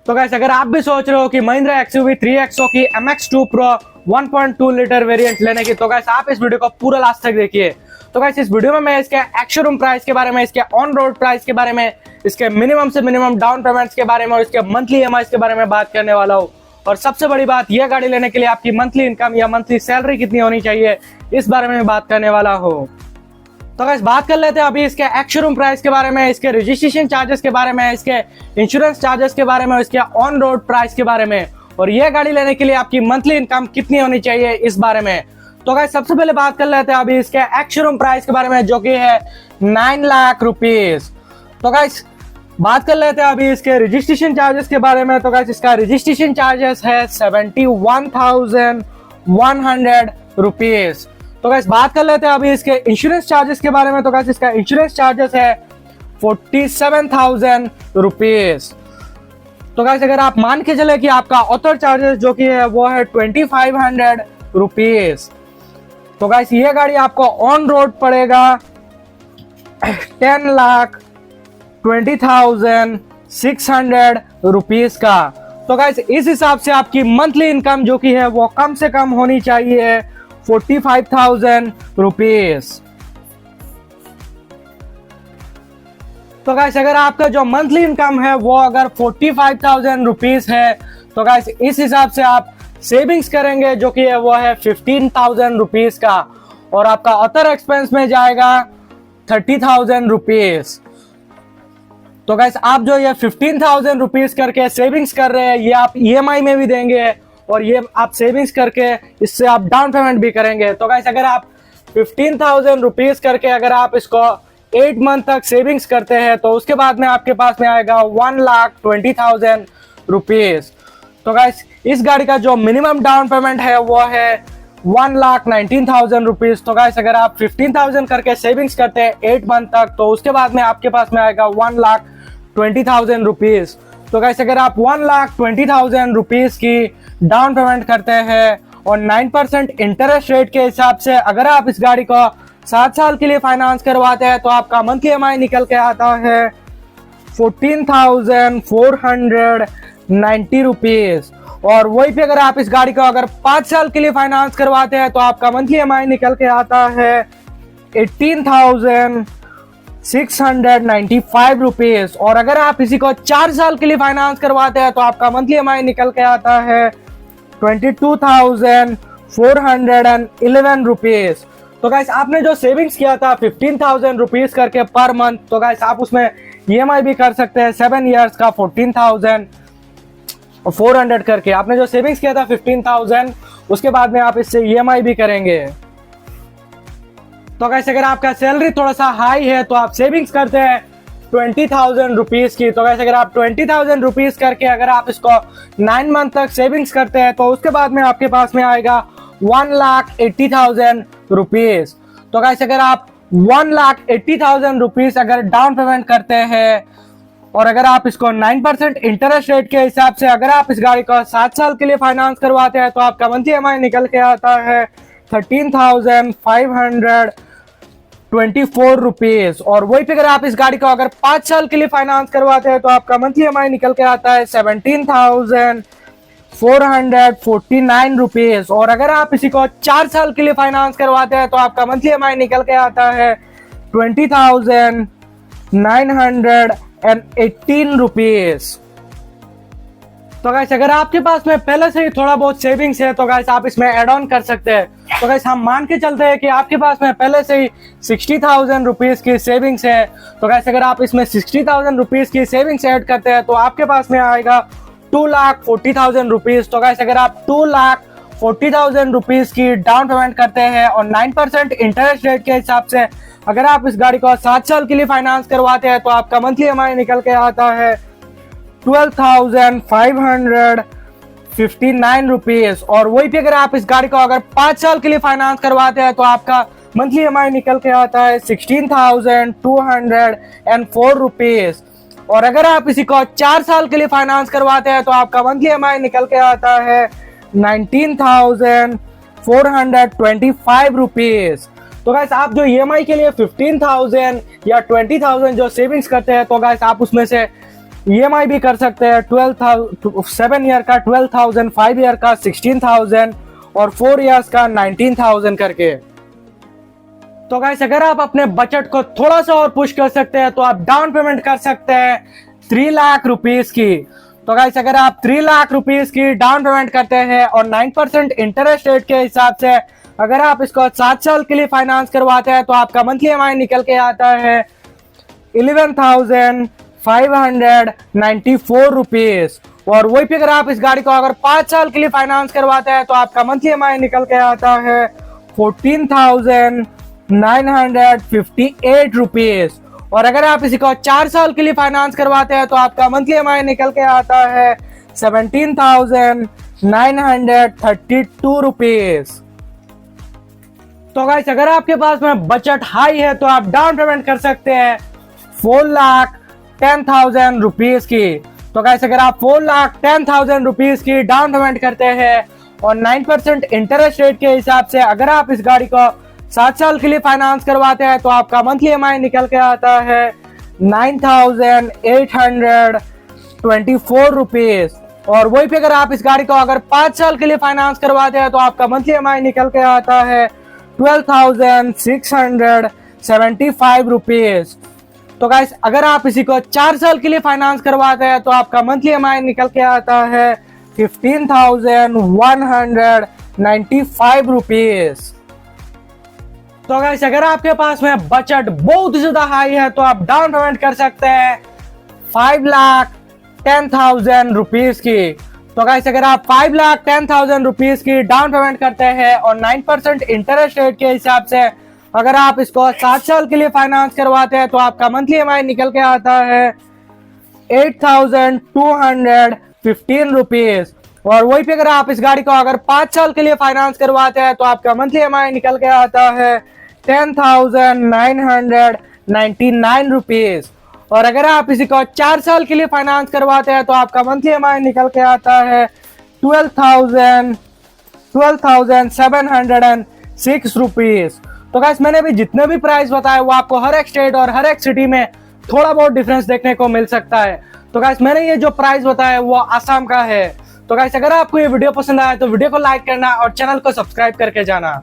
तो गाइस अगर आप भी सोच रहे हो कि महिंद्रा एक्सयूवी 3XO की MX2 Pro 1.2 लीटर वेरिएंट लेने की, तो गाइस आप इस वीडियो को पूरा लास्ट तक देखिए। तो गाइस इस वीडियो में मैं इसके एक्स शोरूम प्राइस के बारे में, इसके ऑन रोड प्राइस के बारे में, इसके मिनिमम से मिनिमम डाउन पेमेंट्स के बारे में और इसके मंथली EMI के बारे में बात करने वाला हूँ। और सबसे बड़ी बात, यह गाड़ी लेने के लिए आपकी मंथली इनकम या मंथली सैलरी कितनी होनी चाहिए, इस बारे में बात करने वाला हूँ। तो गाइस बात कर लेते हैं अभी इसके एक्स शोरूम प्राइस के बारे में, इसके रजिस्ट्रेशन चार्जेस के बारे में, इसके इंश्योरेंस चार्जेस के बारे में, इसके ऑन रोड प्राइस के बारे में और यह गाड़ी लेने के लिए आपकी मंथली इनकम कितनी होनी चाहिए, इस बारे में। तो गाइस सबसे पहले बात कर लेते हैं अभी इसके एक्स शोरूम प्राइस के बारे में, जो कि है 9 लाख रुपीज। तो गाइस बात कर लेते हैं अभी इसके रजिस्ट्रेशन चार्जेस के बारे में। तो गाइस इसका रजिस्ट्रेशन चार्जेस है 71,100 रुपीज। तो गाइस बात कर लेते हैं अभी इसके इंश्योरेंस चार्जेस के बारे में। तो गाइस इसका इंश्योरेंस चार्जेस है 47,000 रुपीज। तो गाइस अगर आप मान के चले कि आपका ऑथर चार्जेस जो कि है वो है 2500 रुपीज। तो गाइस ये गाड़ी आपको ऑन रोड पड़ेगा 10,20,600 रुपीज का। तो गाइस इस हिसाब से आपकी मंथली इनकम जो कि है वो कम से कम होनी चाहिए 45,000 रुपीज। तो गाइस अगर आपका जो मंथली इनकम है वो अगर 45,000 रुपीज है, तो गाइस इस हिसाब से आप सेविंग्स करेंगे जो कि है वो है 15,000 रुपीज का और आपका अदर एक्सपेंस में जाएगा 30,000 रुपीज। तो गाइस आप जो ये 15,000 रुपीज करके सेविंग्स कर रहे हैं, ये आप EMI में भी देंगे और ये आप सेविंग्स करके इससे आप डाउन पेमेंट भी करेंगे। तो गाइस अगर आप 15,000 रुपीज करके अगर आप इसको 8 मंथ तक सेविंग्स करते हैं, तो उसके बाद में आपके पास में आएगा 1,20,000 रुपीज। तो गाइस इस गाड़ी का जो मिनिमम डाउन पेमेंट है वो है 1,19,000 रुपीज। तो गाइस अगर आप 15,000 करके सेविंग्स करते हैं 8 मंथ तक, तो उसके बाद में आपके पास में आएगा 1,20,000 रुपीज। तो गाइस अगर आप 1,20,000 रुपीज की डाउन पेमेंट करते हैं और 9% इंटरेस्ट रेट के हिसाब से अगर आप इस गाड़ी को 7 साल के लिए फाइनेंस करवाते हैं, तो आपका मंथली EMI निकल के आता है 14,490 रुपीज। और वही पे अगर आप इस गाड़ी को अगर 5 साल के लिए फाइनेंस करवाते हैं, तो आपका मंथली EMI निकल के आता है 18,695 रुपीज। और अगर आप इसी को 4 साल के लिए फाइनेंस करवाते हैं, तो आपका मंथली EMI निकल के आता है 22,411 रुपीज। तो गाइस आपने जो सेविंग्स किया था 15,000 रुपीज करके पर मंथ, तो गाइस आप उसमें EMI भी कर सकते हैं 7 इयर्स का 14,400 करके। आपने जो सेविंग्स किया था 15,000, उसके बाद में आप इससे EMI भी करेंगे। तो गाइस अगर आपका सैलरी थोड़ा सा हाई है, तो आप सेविंग्स करते हैं 20,000 रुपीज की। तो गाइस अगर आप 20,000 रुपीज करके अगर आप इसको 9 मंथ तक सेविंग्स करते हैं, तो उसके बाद में आपके पास में आएगा 1,80,000 रुपीज। तो गाइस अगर आप 1,80,000 रुपीज अगर डाउन पेमेंट करते हैं और अगर आप इसको 9% इंटरेस्ट रेट के हिसाब से अगर आप इस गाड़ी को 7 साल के लिए फाइनेंस करवाते हैं, तो आपका मंथली EMI निकल के आता है 13,524 रुपीज। और वही पे अगर आप इस गाड़ी को अगर 5 साल के लिए फाइनेंस करवाते हैं, तो आपका मंथली EMI निकल के आता है 17,449 रुपीज। और अगर आप इसी को 4 साल के लिए फाइनेंस करवाते हैं, तो आपका मंथली EMI निकल के आता है 20,918 रुपीज। तो गाइस अगर आपके पास में पहले से ही थोड़ा बहुत सेविंग्स है, तो गाइस आप इसमें ऐड ऑन कर सकते हैं। तो गाइस हम मान के चलते हैं कि आपके पास में पहले से ही 60,000 रुपीज की सेविंग्स है। तो गाइस अगर आप इसमें 60,000 रुपीज की सेविंग्स ऐड करते हैं, तो आपके पास में आएगा 2,40,000 रुपीज। तो गाइस अगर आप 2,40,000 रुपीज की डाउन पेमेंट करते हैं और 9% इंटरेस्ट रेट के हिसाब से अगर आप इस गाड़ी को 7 साल के लिए फाइनेंस करवाते हैं, तो आपका मंथली EMI निकल के आता है 12,559 रुपीज। और वही पे अगर आप इस गाड़ी को अगर 5 साल के लिए फाइनेंस करवाते हैं, तो आपका मंथली EMI निकल के आता है 16,204 रुपीज। और अगर आप इसी को 4 साल के लिए फाइनेंस करवाते हैं, तो आपका मंथली EMI निकल के आता है 19,425 रुपीज। तो गाइस आप जो EMI के लिए 15,000 या 20,000 जो सेविंग्स करते हैं, तो गाइस आप उसमें से EMI भी कर सकते हैं 7 ईयर का 12,000, 5 ईयर का 16,000 और 4 ईयर्स का 19,000 करके। तो गाइस अगर आप अपने बजट को थोड़ा सा और पुश कर सकते हैं तो आप डाउन पेमेंट कर सकते हैं 3 लाख रुपीस की। तो गाइस अगर आप 3 लाख रुपीस की डाउन पेमेंट करते हैं और 9% इंटरेस्ट रेट के हिसाब से अगर आप इसको 7 साल के लिए फाइनेंस करवाते हैं तो आपका मंथली EMI निकल के आता है 11,594 रुपीस। और वही पे अगर आप इस गाड़ी को अगर 5 साल के लिए फाइनेंस करवाते हैं तो आपका मंथली EMI निकल के आता है 14,958 रुपीस। और अगर आप इसी को 4 साल के लिए फाइनेंस करवाते हैं तो आपका मंथली EMI निकल के आता है 17,932 रुपीस। तो गाइस अगर आपके पास में बजट हाई है तो आप डाउन पेमेंट कर सकते हैं 4,10,000 रुपीस की। तो गाइस अगर आप 4,10,000 रुपीस की डाउन पेमेंट करते हैं और 9% इंटरेस्ट रेट के हिसाब से अगर आप इस गाड़ी को 7 साल के लिए फाइनेंस करवाते हैं तो आपका मंथली EMI निकल के आता है 9,824 रुपीस। और वही पे अगर आप इस गाड़ी को अगर 5 साल के लिए फाइनेंस करवाते हैं तो आपका मंथली EMI निकल के आता है 12,675 रुपीस। तो गाइस अगर आप इसी को 4 साल के लिए फाइनेंस करवाते हैं तो आपका मंथली EMI निकल के आता है 15,195 रुपीस। तो गाइस अगर आपके पास में बजट बहुत ज्यादा हाई है तो आप डाउन पेमेंट कर सकते हैं 5,10,000 रुपीस की। तो गाइस अगर आप 5,10,000 रुपीस की डाउन पेमेंट करते हैं और 9% इंटरेस्ट रेट के हिसाब से अगर आप इसको 7 साल के लिए फाइनेंस करवाते हैं तो आपका मंथली EMI निकल के आता है 8,215 रुपीस। और वही पे अगर आप इस गाड़ी को अगर 5 साल के लिए फाइनेंस करवाते हैं तो आपका मंथली EMI निकल के आता है 10,999 रुपीस। और अगर आप इसी को 4 साल के लिए फाइनेंस करवाते हैं तो आपका मंथली EMI निकल के आता है 12,706 रुपीस। तो गाइस मैंने भी जितने भी प्राइस बताए वो आपको हर एक स्टेट और हर एक सिटी में थोड़ा बहुत डिफरेंस देखने को मिल सकता है। तो गाइस मैंने ये जो प्राइस बताया वो आसाम का है। तो गाइस अगर आपको ये वीडियो पसंद आया तो वीडियो को लाइक करना और चैनल को सब्सक्राइब करके जाना।